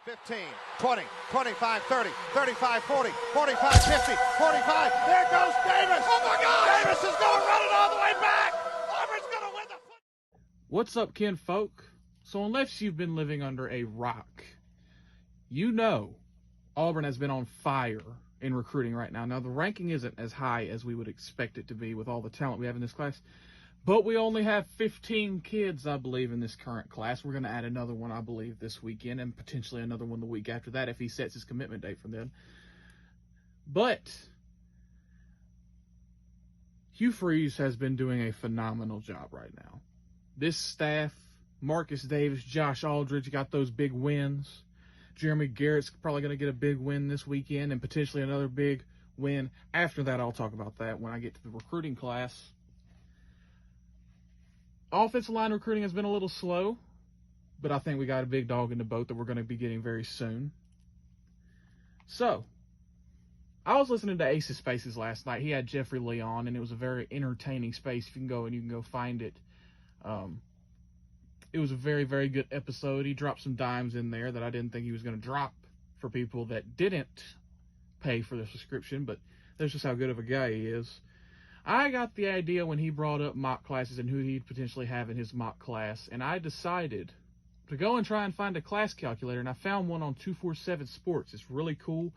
15, 20, 25, 30, 35, 40, 45, 50, 45. There goes Davis. Oh, my God. Davis is going to run it all the way back. Auburn's going to win the football. What's up, kinfolk? So unless you've been living under a rock, you know Auburn has been on fire in recruiting right now. Now, the ranking isn't as high as we would expect it to be with all the talent we have in this class, but we only have 15 kids, I believe, in this current class. We're going to add another one, I believe, this weekend, and potentially another one the week after that if he sets his commitment date from then. But Hugh Freeze has been doing a phenomenal job right now. This staff, Marcus Davis, Josh Aldridge, got those big wins. Jeremy Garrett's probably going to get a big win this weekend and potentially another big win. After that, I'll talk about that when I get to the recruiting class. Offensive line recruiting has been a little slow, but I think we got a big dog in the boat that we're going to be getting very soon. So, I was listening to Ace's Spaces last night. He had Jeffrey Lee on, and it was a very entertaining space. If you can go find it. It was a very, very good episode. He dropped some dimes in there that I didn't think he was going to drop for people that didn't pay for the subscription, but that's just how good of a guy he is. I got the idea when he brought up mock classes and who he'd potentially have in his mock class, and I decided to go and try and find a class calculator, and I found one on 247 Sports. It's really cool.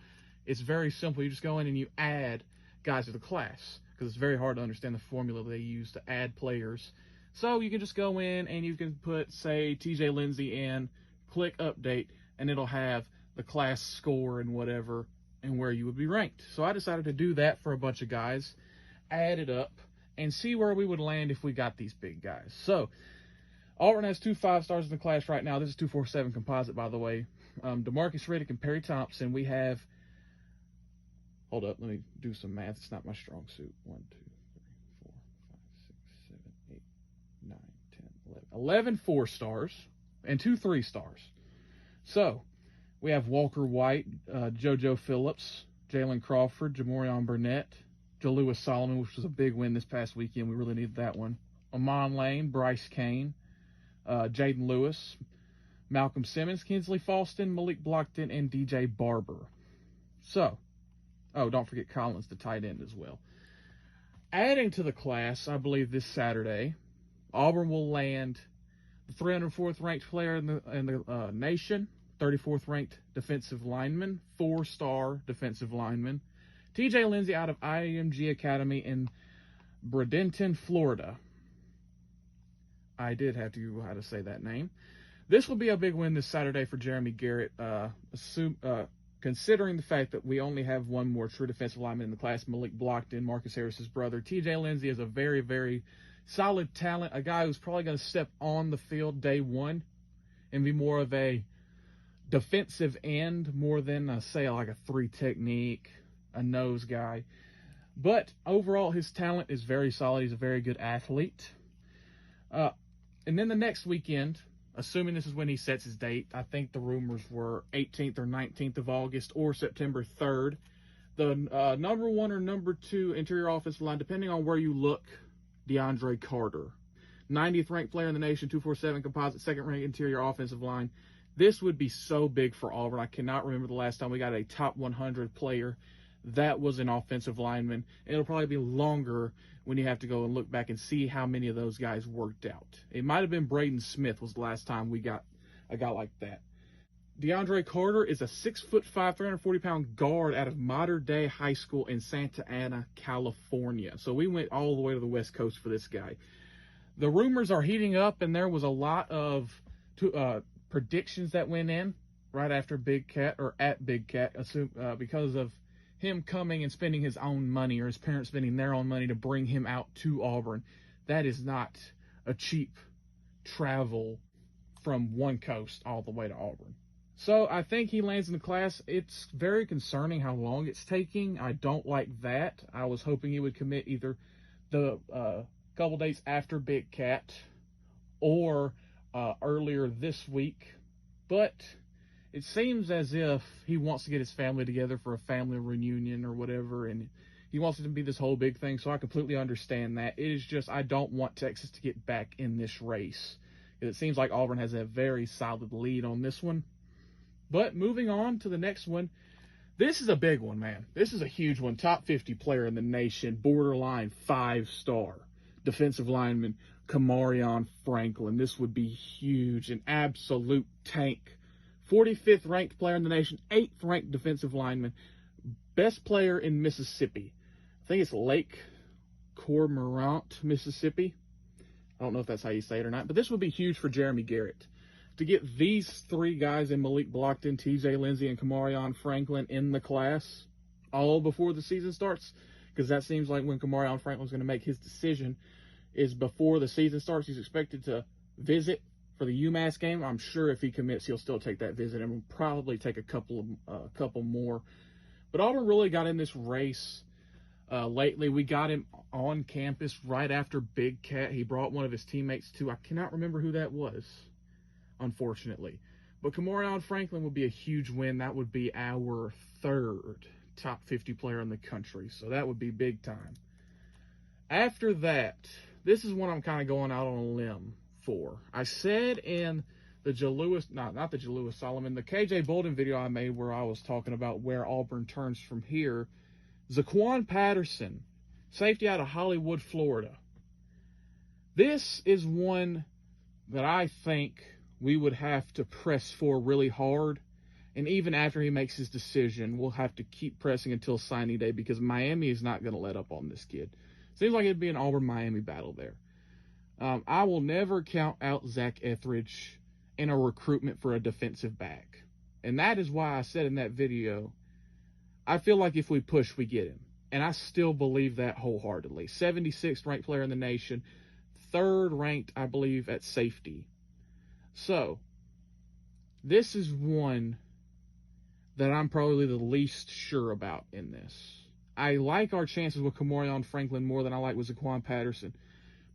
It's very simple. You just go in and you add guys to the class, because it's very hard to understand the formula they use to add players. So you can just go in and you can put, say, TJ Lindsay in, click update, and it'll have the class score and whatever and where you would be ranked. So I decided to do that for a bunch of guys, add it up, and see where we would land if we got these big guys. So Auburn has 2 5-stars in the class right now. This is 247 composite, by the way. DeMarcus Riddick and Perry Thompson. We have, hold up, let me do some math. It's not my strong suit. 1, 2, 3, 4, 5, 6, 7, 8, 9, 10, 11 4-stars and 2 3-stars. So we have Walker White, JoJo Phillips, Jalen Crawford, Jamorion Burnett, Jalewis Solomon, which was a big win this past weekend. We really needed that one. Amon Lane, Bryce Kane, Jaden Lewis, Malcolm Simmons, Kinsley Falston, Malik Blockton, and DJ Barber. So, oh, don't forget Collins, the tight end, as well. Adding to the class, I believe this Saturday, Auburn will land the 304th ranked player in the nation, 34th ranked defensive lineman, 4-star defensive lineman, TJ Lindsay out of IMG Academy in Bradenton, Florida. I did have to Google how to say that name. This will be a big win this Saturday for Jeremy Garrett, considering the fact that we only have one more true defensive lineman in the class, Malik Blockton, Marcus Harris's brother. TJ Lindsay is a very, very solid talent, a guy who's probably going to step on the field day one and be more of a defensive end more than, say, like a 3 technique, a nose guy. But overall, his talent is very solid. He's a very good athlete. And then the next weekend, assuming this is when he sets his date, I think the rumors were 18th or 19th of August or September 3rd. The number 1 or number 2 interior offensive line, depending on where you look, DeAndre Carter. 90th ranked player in the nation, 247 composite, 2nd ranked interior offensive line. This would be so big for Auburn. I cannot remember the last time we got a top 100 player that was an offensive lineman. It'll probably be longer when you have to go and look back and see how many of those guys worked out. It might have been Braden Smith was the last time we got a guy like that. DeAndre Carter is a 6'5", 340-pound guard out of Modern Day High School in Santa Ana, California. So we went all the way to the West Coast for this guy. The rumors are heating up, and there was a lot of predictions that went in right after Big Cat, or at Big Cat, because of him coming and spending his own money, or his parents spending their own money to bring him out to Auburn. That is not a cheap travel from one coast all the way to Auburn. So I think he lands in the class. It's very concerning how long it's taking. I don't like that. I was hoping he would commit either the couple days after Big Cat or earlier this week. But it seems as if he wants to get his family together for a family reunion or whatever, and he wants it to be this whole big thing, so I completely understand that. It is just I don't want Texas to get back in this race. It seems like Auburn has a very solid lead on this one. But moving on to the next one, this is a big one, man. This is a huge one. Top 50 player in the nation, borderline 5-star defensive lineman, Kamari Franklin. This would be huge, an absolute tank. 45th ranked player in the nation, 8th ranked defensive lineman, best player in Mississippi. I think it's Lake Cormorant, Mississippi. I don't know if that's how you say it or not, but this would be huge for Jeremy Garrett. To get these three guys in Malik Blockton, TJ Lindsay, and Kamari Franklin in the class all before the season starts, because that seems like when Kamari Franklin's going to make his decision is before the season starts. He's expected to visit for the UMass game. I'm sure if he commits, he'll still take that visit and will probably take a couple more. But Auburn really got in this race lately. We got him on campus right after Big Cat. He brought one of his teammates too. I cannot remember who that was, unfortunately. But Kamari Franklin would be a huge win. That would be our 3rd top 50 player in the country. So that would be big time. After that, this is one I'm kind of going out on a limb for. I said in the not the Jalewis Solomon, the KJ Bolden video I made where I was talking about where Auburn turns from here, Zaquan Patterson, safety out of Hollywood, Florida. This is one that I think we would have to press for really hard. And even after he makes his decision, we'll have to keep pressing until signing day because Miami is not going to let up on this kid. Seems like it'd be an Auburn-Miami battle there. I will never count out Zach Etheridge in a recruitment for a defensive back. And that is why I said in that video, I feel like if we push, we get him. And I still believe that wholeheartedly. 76th ranked player in the nation, 3rd ranked, I believe, at safety. So, this is one that I'm probably the least sure about in this. I like our chances with Kamari Franklin more than I like with Zaquan Patterson.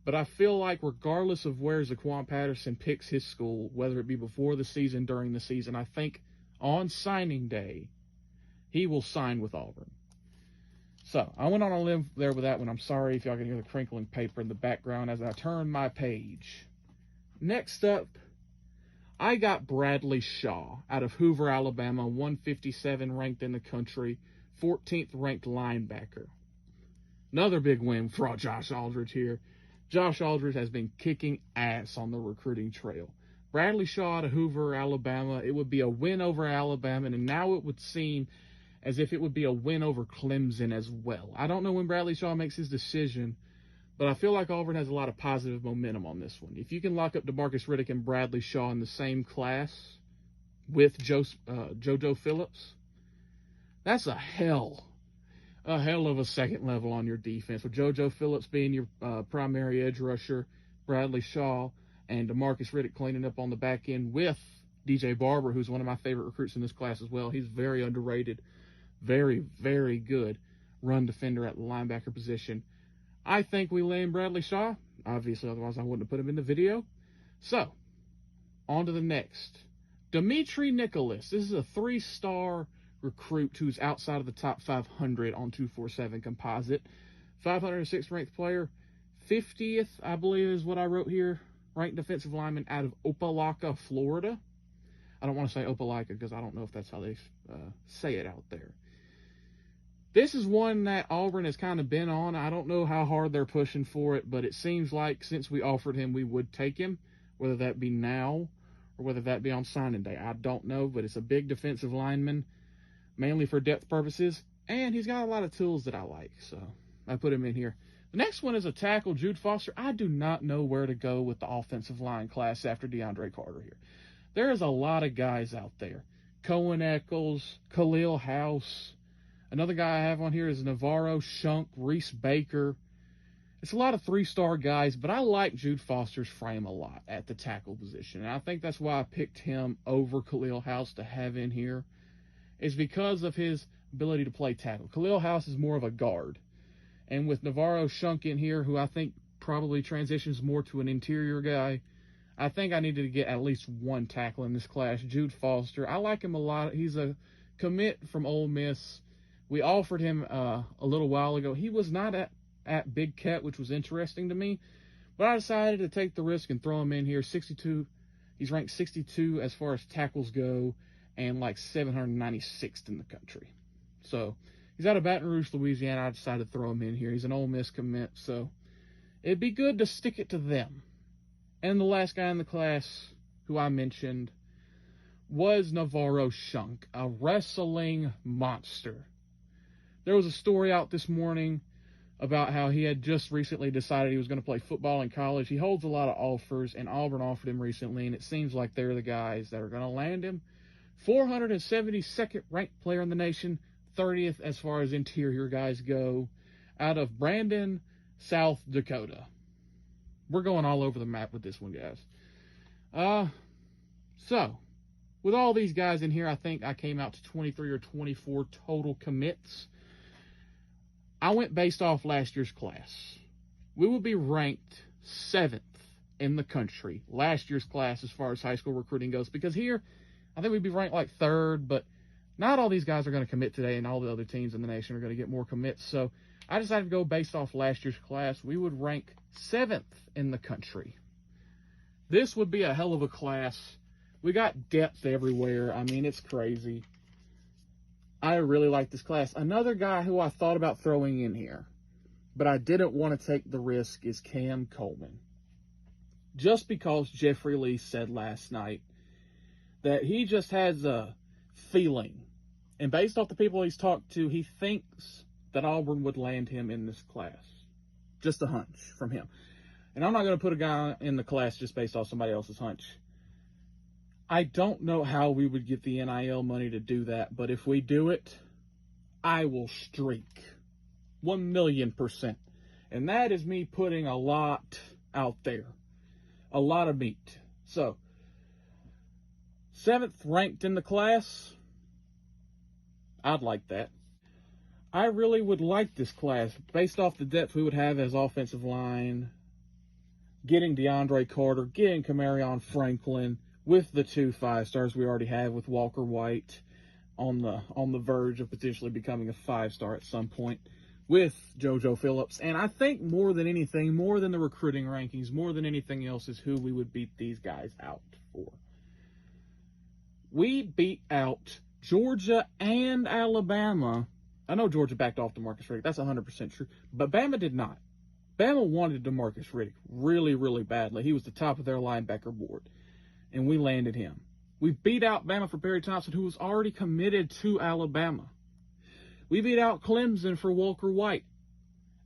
But I feel like regardless of where Zaquan Patterson picks his school, whether it be before the season, during the season, I think on signing day, he will sign with Auburn. So, I went on a limb there with that one. I'm sorry if y'all can hear the crinkling paper in the background as I turn my page. Next up, I got Bradley Shaw out of Hoover, Alabama, 157 ranked in the country, 14th ranked linebacker. Another big win for Josh Aldridge here. Josh Aldridge has been kicking ass on the recruiting trail. Bradley Shaw out of Hoover, Alabama, it would be a win over Alabama, and now it would seem as if it would be a win over Clemson as well. I don't know when Bradley Shaw makes his decision, but I feel like Auburn has a lot of positive momentum on this one. If you can lock up DeMarcus Riddick and Bradley Shaw in the same class with JoJo Phillips, that's a hell of a second level on your defense. With JoJo Phillips being your primary edge rusher, Bradley Shaw and DeMarcus Riddick cleaning up on the back end with DJ Barber, who's one of my favorite recruits in this class as well. He's very underrated, very, very good run defender at the linebacker position. I think we land Bradley Shaw. Obviously, otherwise I wouldn't have put him in the video. So, on to the next. Dimitri Nicholas. This is a 3-star recruit who's outside of the top 500 on 247 composite. 506th ranked player. 50th, I believe is what I wrote here. Ranked defensive lineman out of Opelika, Florida. I don't want to say Opelika because I don't know if that's how they say it out there. This is one that Auburn has kind of been on. I don't know how hard they're pushing for it, but it seems like since we offered him, we would take him, whether that be now or whether that be on signing day. I don't know, but it's a big defensive lineman, mainly for depth purposes, and he's got a lot of tools that I like, so I put him in here. The next one is a tackle, Jude Foster. I do not know where to go with the offensive line class after DeAndre Carter here. There is a lot of guys out there. Cohen Eccles, Khalil House. Another guy I have on here is Navarro Shunk, Reese Baker. It's a lot of 3-star guys, but I like Jude Foster's frame a lot at the tackle position. And I think that's why I picked him over Khalil House to have in here, is because of his ability to play tackle. Khalil House is more of a guard. And with Navarro Shunk in here, who I think probably transitions more to an interior guy, I think I needed to get at least one tackle in this class. Jude Foster, I like him a lot. He's a commit from Ole Miss. We offered him a little while ago. He was not at Big Cat, which was interesting to me. But I decided to take the risk and throw him in here. 62. He's ranked 62 as far as tackles go. and like 796th in the country. So he's out of Baton Rouge, Louisiana. I decided to throw him in here. He's an Ole Miss commit, so it'd be good to stick it to them. And the last guy in the class who I mentioned was Navarro Shunk, a wrestling monster. There was a story out this morning about how he had just recently decided he was going to play football in college. He holds a lot of offers, and Auburn offered him recently, and it seems like they're the guys that are going to land him. 472nd ranked player in the nation, 30th as far as interior guys go, out of Brandon, South Dakota. We're going all over the map with this one, guys. So, with all these guys in here, I think I came out to 23 or 24 total commits. I went based off last year's class. We would be ranked 7th in the country, last year's class, as far as high school recruiting goes, because here, I think we'd be ranked like 3rd, but not all these guys are going to commit today, and all the other teams in the nation are going to get more commits. So I decided to go based off last year's class. We would rank 7th in the country. This would be a hell of a class. We got depth everywhere. I mean, it's crazy. I really like this class. Another guy who I thought about throwing in here, but I didn't want to take the risk, is Cam Coleman. Just because Jeffrey Lee said last night that he just has a feeling, and based off the people he's talked to, he thinks that Auburn would land him in this class. Just a hunch from him. And I'm not going to put a guy in the class just based off somebody else's hunch. I don't know how we would get the NIL money to do that, but if we do it, I will streak 1,000,000%. And that is me putting a lot out there. A lot of meat. So, 7th ranked in the class. I'd like that. I really would like this class based off the depth we would have as offensive line, getting DeAndre Carter, getting Kamari Franklin, with the 2 5-stars we already have, with Walker White on the verge of potentially becoming a 5-star at some point, with JoJo Phillips. And I think more than anything, more than the recruiting rankings, more than anything else, is who we would beat these guys out for. We beat out Georgia and Alabama. I know Georgia backed off DeMarcus Riddick. That's 100% true. But Bama did not. Bama wanted DeMarcus Riddick really, really badly. He was the top of their linebacker board. And we landed him. We beat out Bama for Perry Thompson, who was already committed to Alabama. We beat out Clemson for Walker White.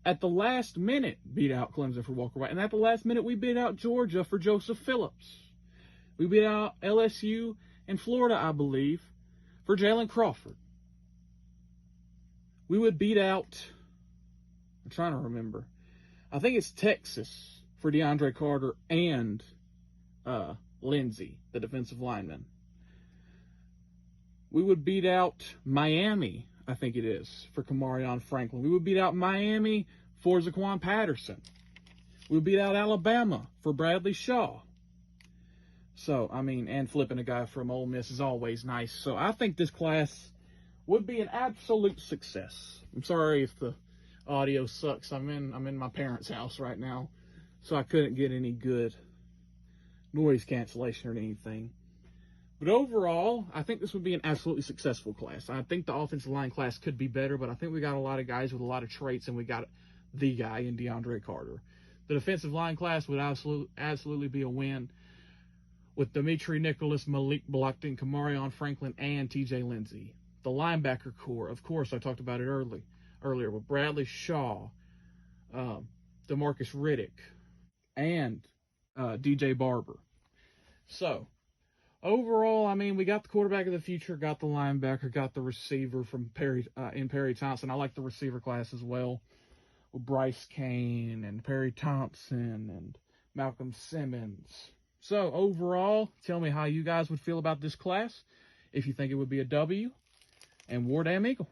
At the last minute, beat out Clemson for Walker White. And at the last minute, we beat out Georgia for Joseph Phillips. We beat out LSU and Florida, I believe, for Jalen Crawford. We would beat out, I'm trying to remember, I think it's Texas for DeAndre Carter and Lindsay, the defensive lineman. We would beat out Miami, I think it is, for Kamari Franklin. We would beat out Miami for Zaquan Patterson. We would beat out Alabama for Bradley Shaw. So, I mean, and flipping a guy from Ole Miss is always nice. So I think this class would be an absolute success. I'm sorry if the audio sucks. I'm in my parents' house right now, so I couldn't get any good noise cancellation or anything. But overall, I think this would be an absolutely successful class. I think the offensive line class could be better, but I think we got a lot of guys with a lot of traits, and we got the guy in DeAndre Carter. The defensive line class would absolutely be a win with Dimitri Nicholas, Malik Blockton, Kamari Franklin, and TJ Lindsay. The linebacker core, of course, I talked about it earlier with Bradley Shaw, DeMarcus Riddick, and DJ Barber. So, overall, I mean, we got the quarterback of the future, got the linebacker, got the receiver from Perry Thompson. I like the receiver class as well, with Bryce Kane and Perry Thompson and Malcolm Simmons. So, overall, tell me how you guys would feel about this class, if you think it would be a W, and War Damn Eagle.